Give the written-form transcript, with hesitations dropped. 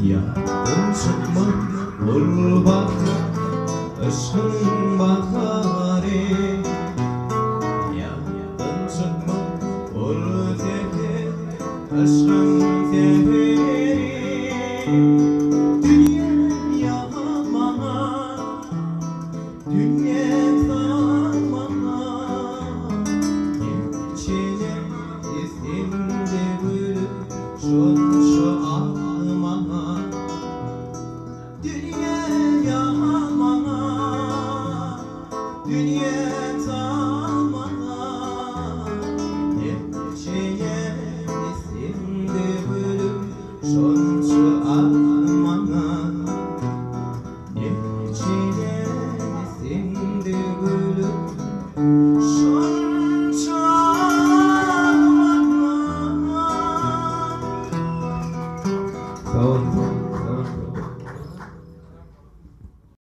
Yandım çıkma gurbata ışığın baharı. Yandım çıkma gurbata ışığın seferi. Dünya bana, dünya sana, içine izinde bulup şu ağlama. Dünya bana, dünya sana.